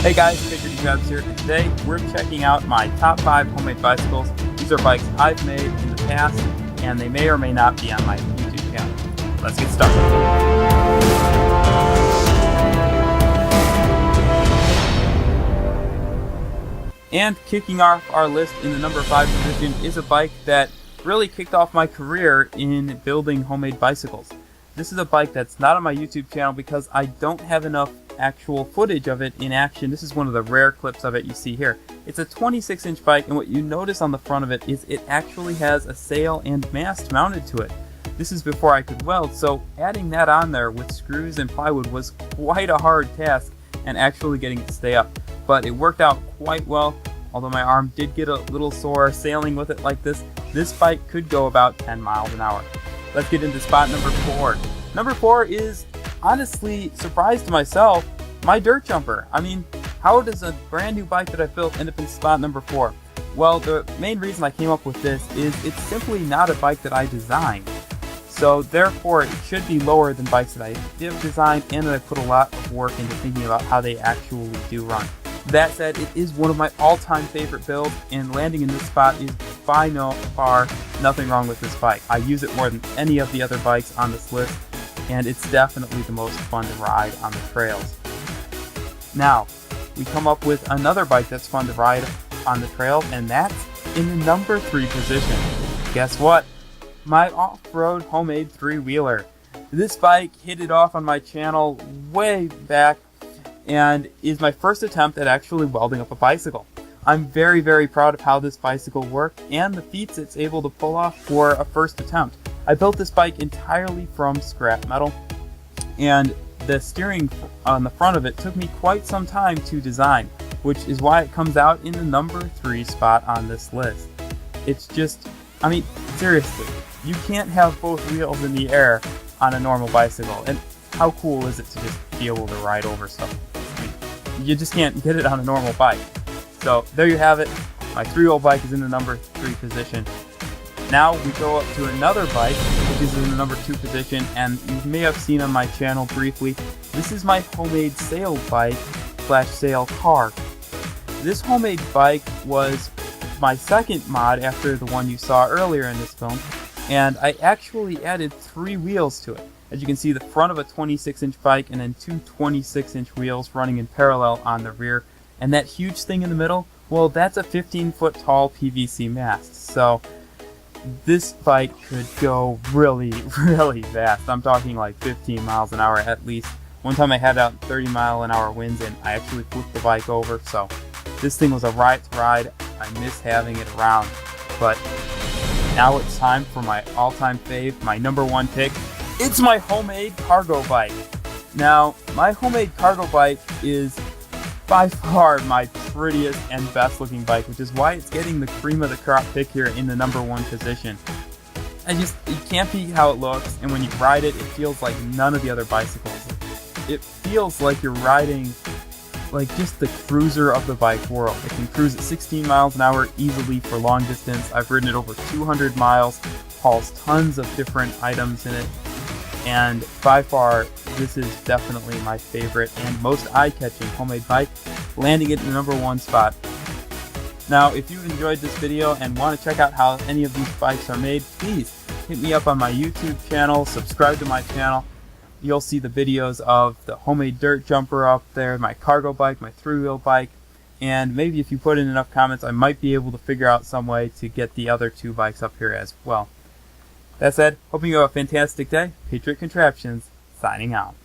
Hey guys, Patriot Krabs here, and today we're checking out my top 5 homemade bicycles. These are bikes I've made in the past, and they may or may not be on my YouTube channel. Let's get started. And kicking off our list in the number 5 position is a bike that really kicked off my career in building homemade bicycles. This is a bike that's not on my YouTube channel because I don't have enough actual footage of it in action. This is one of the rare clips of it you see here. It's a 26-inch bike, and what you notice on the front of it is it actually has a sail and mast mounted to it. This is before I could weld, so adding that on there with screws and plywood was quite a hard task, and actually getting it to stay up. But it worked out quite well, although my arm did get a little sore sailing with it like this. This bike could go about 10 miles an hour. Let's get into spot number 4. Number 4 is, honestly, surprised to myself, my dirt jumper. I mean, how does a brand new bike that I built end up in spot number 4? Well, the main reason I came up with this is it's simply not a bike that I designed. So therefore, it should be lower than bikes that I did design and that I put a lot of work into thinking about how they actually do run. That said, it is one of my all-time favorite builds, and landing in this spot is by far nothing wrong with this bike. I use it more than any of the other bikes on this list, and it's definitely the most fun to ride on the trails. Now, we come up with another bike that's fun to ride on the trails, and that's in the number 3 position. Guess what? My off-road homemade 3-wheeler. This bike hit it off on my channel way back and is my first attempt at actually welding up a bicycle. I'm very, very proud of how this bicycle worked and the feats it's able to pull off for a first attempt. I built this bike entirely from scrap metal, and the steering on the front of it took me quite some time to design, which is why it comes out in the number 3 spot on this list. It's just, I mean, seriously, you can't have both wheels in the air on a normal bicycle, and how cool is it to just be able to ride over stuff? I mean, you just can't get it on a normal bike. So there you have it. My 3-wheel bike is in the number 3 position. Now we go up to another bike, which is in the number 2 position, and you may have seen on my channel briefly. This is my homemade sail bike / sail car. This homemade bike was my second mod after the one you saw earlier in this film, and I actually added 3 wheels to it. As you can see, the front of a 26-inch bike and then 2 26-inch wheels running in parallel on the rear. And that huge thing in the middle, well, that's a 15-foot tall PVC mast. So this bike could go really, really fast. I'm talking like 15 miles an hour at least. One time I had out 30-mile-an-hour winds and I actually flipped the bike over. So this thing was a riot to ride. I miss having it around. But now it's time for my all-time fave, my number 1 pick. It's my homemade cargo bike. Now, my homemade cargo bike is by far my prettiest and best looking bike, which is why it's getting the cream of the crop pick here in the number 1 position. You can't beat how it looks, and when you ride it, it feels like none of the other bicycles. It feels like you're riding like just the cruiser of the bike world. It can cruise at 16 miles an hour easily for long distance. I've ridden it over 200 miles, hauls tons of different items in it, and by far, this is definitely my favorite and most eye-catching homemade bike, landing it in the number 1 spot. Now, if you've enjoyed this video and want to check out how any of these bikes are made, please hit me up on my YouTube channel, subscribe to my channel. You'll see the videos of the homemade dirt jumper up there, my cargo bike, my 3-wheel bike, and maybe if you put in enough comments, I might be able to figure out some way to get the other 2 bikes up here as well. That said, hoping you have a fantastic day. Patriot Contraptions, signing out.